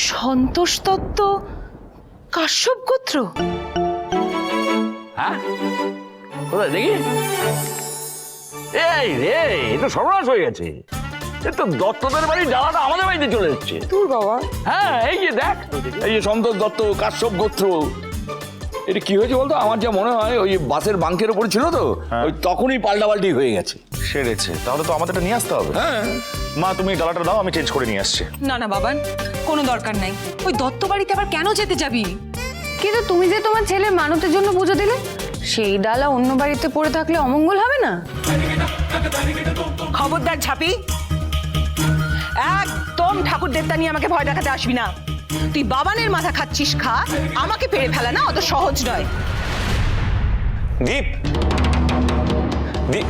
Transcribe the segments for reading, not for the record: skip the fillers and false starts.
সন্তোষ দত্ত কাশ্যপ গোত্র? হ্যাঁ, কোথায় দেখি? এই রে, এ তো সর্বনাশ হয়ে গেছে। এ তো দত্তদের বাড়ির ডালাটা আমাদের বাড়িতে চলে এসছে। তোর বাবা? হ্যাঁ, এই যে দেখ, এই যে সন্তোষ দত্ত কাশ্যপ গোত্র। এটা কি হয়েছে বলতো? আমার যা মনে হয় ওই বাসের বাঙ্কের উপরে ছিল তো, ওই তখনই পাল্টাপাল্টি হয়ে গেছে। সেরেছে, তাহলে তো আমাদেরটা নিয়ে আসতে হবে। হ্যাঁ, মা তুমি ডালাটা দাও, আমি চেঞ্জ করে নিয়ে আসছি। না না বাবান, কোনো দরকার নাই। ওই দত্ত বাড়িতে আবার কেন যেতে যাবি? কিন্তু তুমি যে তোমার ছেলের মানতের জন্য পুজো দিলে, সেই ডালা অন্য বাড়িতে পড়ে থাকলে অমঙ্গল হবে না? খবরদার ঝাপি, একদম ঠাকুর দেবতা নিয়ে আমাকে ভয় দেখাতে আসবি না। তুই বাবানের মাথা খাচ্ছিস খা, আমাকে পেড়ে ফেলা না অত সহজ নয়। দীপ, দীপ,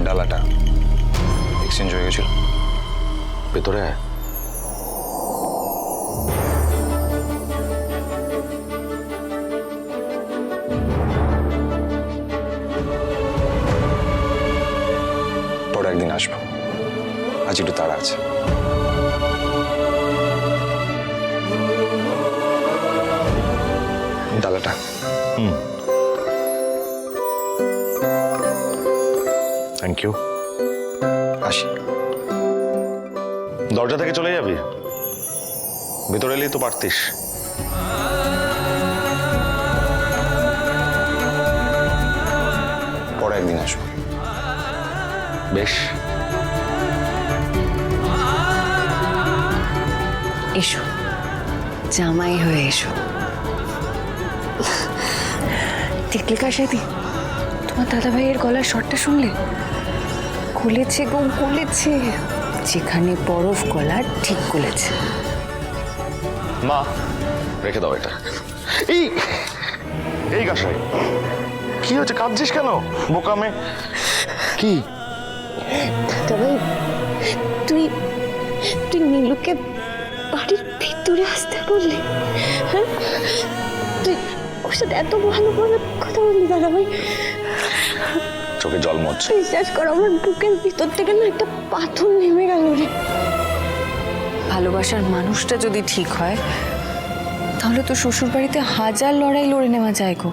ডালাটা এক্সচেঞ্জ হয়ে গেছিল। ভেতরে আয়। পরে একদিন আসবো, আজ একটু তাড়া আছে। ডালাটা থ্যাংক ইউ। আসি। দরজা থেকে চলে যাবি? ভেতরে এলেই তো পারতিস। পরে একদিন আসবো, বেশ? এসো, জামাই হয়ে এসো। দেখলে কাশাদি, তোমার দাদা ভাইয়ের গলার শটটা শুনলে? খুলেছে গো, খুলেছে। যেখানে বরফ গলা ঠিক খুলেছে। মা, রেখে দাও এটা। এই এই গাছাই, কি হচ্ছে? কাঁদছিস কেন বোকামে? কি? দাদা ভাই, তুই তুই নীলুকে বাড়ির ভিতরে আসতে বললি? হ্যাঁ, তুই ওর সাথে এত ভালোভাবে কথা বললি দাদা ভাই। চোখে জল মরছে। বিশ্বাস কর, আমার বুকের ভিতর থেকে না একটা পাথর নেমে গেল রে। ভালোবাসার মানুষটা যদি ঠিক হয়, তাহলে তো শ্বশুর বাড়িতে হাজার লড়াই লড়ে নেওয়া যায় গো।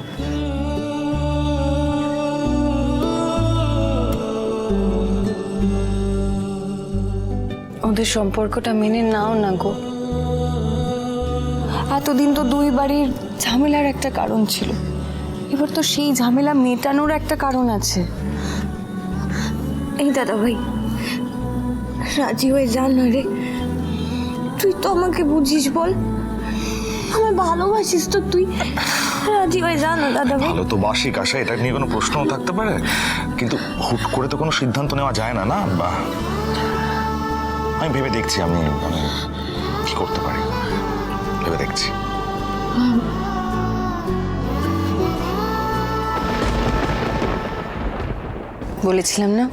ওদের সম্পর্কটা মেনে নাও না গো। এতদিন তো দুই বাড়ির ঝামেলার একটা কারণ ছিল, এবার তো সেই ঝামেলা মেটানোর একটা কারণ আছে। এই দাদা ভাই, রাজি হয়ে যা না রে। তুই তো আমাকে বুঝিস, বল আমার ভালোবাসিস তো, তুই রাজি হয়ে যা না দাদা ভাই। ভালো তো বাসি কাশা, এটা নিয়ে কোনো প্রশ্নও থাকতে পারে, কিন্তু হুট করে তো কোনো সিদ্ধান্ত নেওয়া যায় না। না, আমি ভেবে দেখছি আমি কি করতে পারি, ভেবে দেখছি। বলেছিলাম না,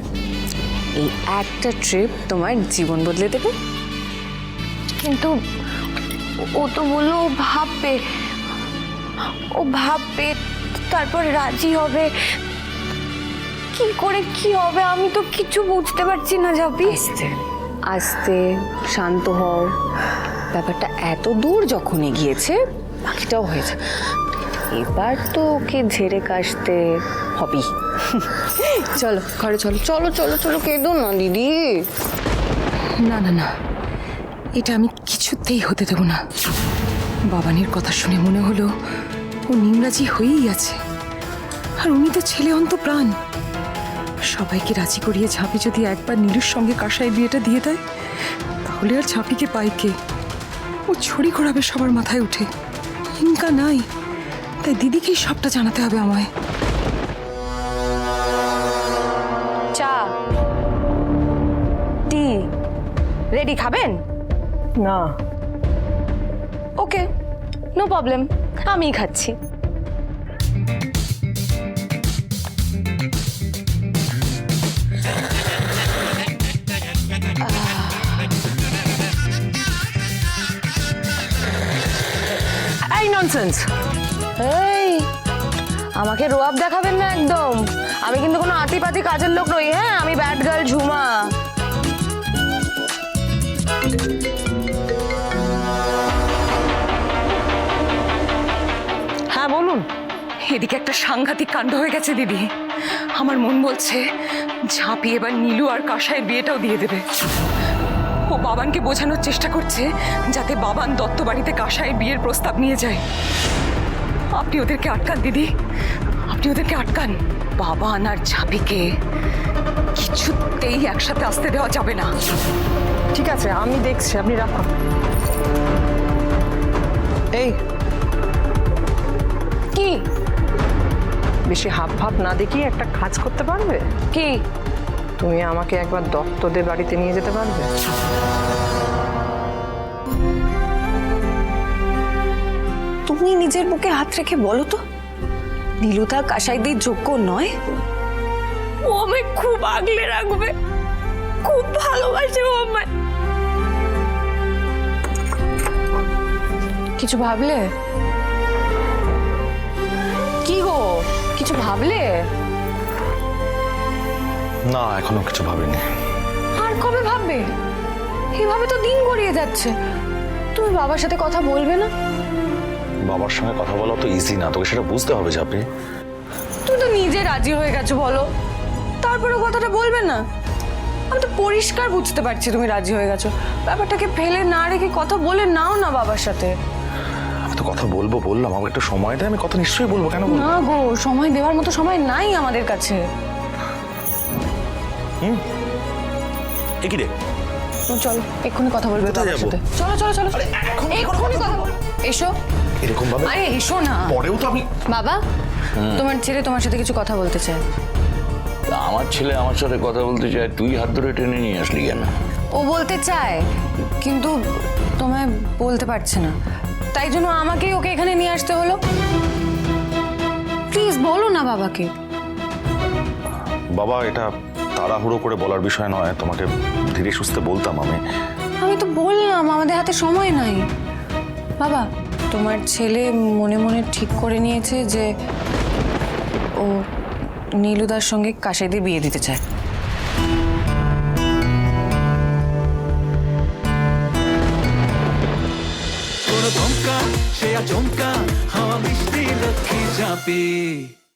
এই একটা ট্রিপ তোমার জীবন বদলে দেবে। কিন্তু ও তো বললো ও ভাববে তারপর রাজি হবে। কি করে কি হবে আমি তো কিছু বুঝতে পারছি না। যাবি আস্তে আস্তে, শান্ত হও। ব্যাপারটা এত দূর যখন এগিয়েছে, বাকিটাও হয়েছে। এবার তো ওকে ঝেড়ে কাশতে হবেই। চলো ঘরে, চলো চলো চলো চলো, কেঁদো না দিদি। না না না, এটা আমি কিছুতেই হতে দেব না। বাবানের কথা শুনে মনে হলো ও নিমরাজি হয়েই আছে, আর উনি তো ছেলে অন্ত প্রাণ। সবাইকে রাজি করিয়ে ঝাঁপি যদি একবার নীলুর সঙ্গে কাঁসাই বিয়েটা দিয়ে দেয়, তাহলে আর ঝাঁপিকে পাই কে? ও ছড়ি ঘোরাবে সবার মাথায় উঠে। হিংকা নাই, তাই দিদিকেই সবটা জানাতে হবে আমায়। রেডি, খাবেন? না, ওকে, নো প্রবলেম, আমিই খাচ্ছি। এই ননসেন্স। এই, আমাকে রোয়াব দেখাবেন না একদম। আমি কিন্তু কোনো আতিপাতি কাজের লোক নই। হ্যাঁ, আমি ব্যাড গার্ল ঝুমা। হ্যাঁ বলুন। এদিকে একটা সাংঘাতিক কাণ্ড হয়ে গেছে দিদি। আমার মন বলছে ঝাঁপি এবার নীলু আর কাসাইয়ের বিয়েটাও দিয়ে দেবে। ও বাবানকে বোঝানোর চেষ্টা করছে যাতে বাবান দত্ত বাড়িতে কাসাইয়ের বিয়ের প্রস্তাব নিয়ে যায়। আপনি ওদেরকে আটকান দিদি, আপনি ওদেরকে আটকান। বাবান আর ঝাঁপিকে কিছুতেই একসাথে আসতে দেওয়া যাবে না। ঠিক আছে, আমি দেখছি, আপনি রাখুন। এই, কি বেশি হাব ভাব না দেখিয়ে একটা কাজ করতে পারবে? কি? তুমি আমাকে একবার দত্তদের বাড়িতে নিয়ে যেতে পারবে? তুমি নিজের বুকে হাত রেখে বলো তো, নীলুদা কাসাইদের যোগ্য নয়? ও আমায় খুব আগলে রাখবে, খুব ভালোবাসে ও আমায়। কিছু ভাবলে? কি গো, কিছু ভাবলে? না, এখনো কিছু ভাবিনি। আর কবে ভাববে? এভাবে তো দিন গড়িয়ে যাচ্ছে। তুমি বাবার সাথে কথা বলবে না? বাবার সঙ্গে কথা বলা তো ইজি না, তোকে সেটা বুঝতে হবে ঝাঁপি। তুমি তো নিজে রাজি হয়ে গেছো বলো, তারপরে কথাটা বলবে না? আমি তো পরিষ্কার বুঝতে পারছি তুমি রাজি হয়ে গেছো। ব্যাপারটাকে ফেলে না রেখে কথা বলে নাও না বাবার সাথে। আমি তো কথা বলবো বললাম, আমাকে একটু সময় দেয়, আমি কথা নিশ্চয়ই বলবো। কেন বলবো না গো, সময় দেওয়ার মতো সময় নাই আমাদের কাছে। এ কি রে? চলো, এক্ষুনি কথা বলবে কোথায় বাবার যাবো? সাথে। চলো চলো চলো, এক্ষুনি কথা বলো। এসো। এরকম ভাবে আরে এসো না। পরেও তো আমি বাবা, তোমার ছেলে তোমার সাথে কিছু কথা বলতে চায়। তা আমার ছেলে আমার সাথে কথা বলতে চায়, তুই হাত ধরে টেনে নিয়ে আসলি কেন? ও বলতে চায় কিন্তু তোমায় বলতে পারছে না, তাই জন্য আমাকেই ওকে এখানে নিয়ে আসতে হলো। প্লিজ বলো না বাবাকে। বাবা, এটা তাড়াহুড়ো করে বলার বিষয় নয়, তোমাকে ধীরে সুস্থে বলতাম আমি। আমি তো বললাম আমাদের হাতে সময় নাই। বাবা, তোমার ছেলে মনে মনে ঠিক করে নিয়েছে যে ও নীলুদার সঙ্গে কাসাইদের বিয়ে দিতে চায়। চমকা সে আচমকা হাওয়া মিষ্টি লক্ষ্মী ঝাঁপি।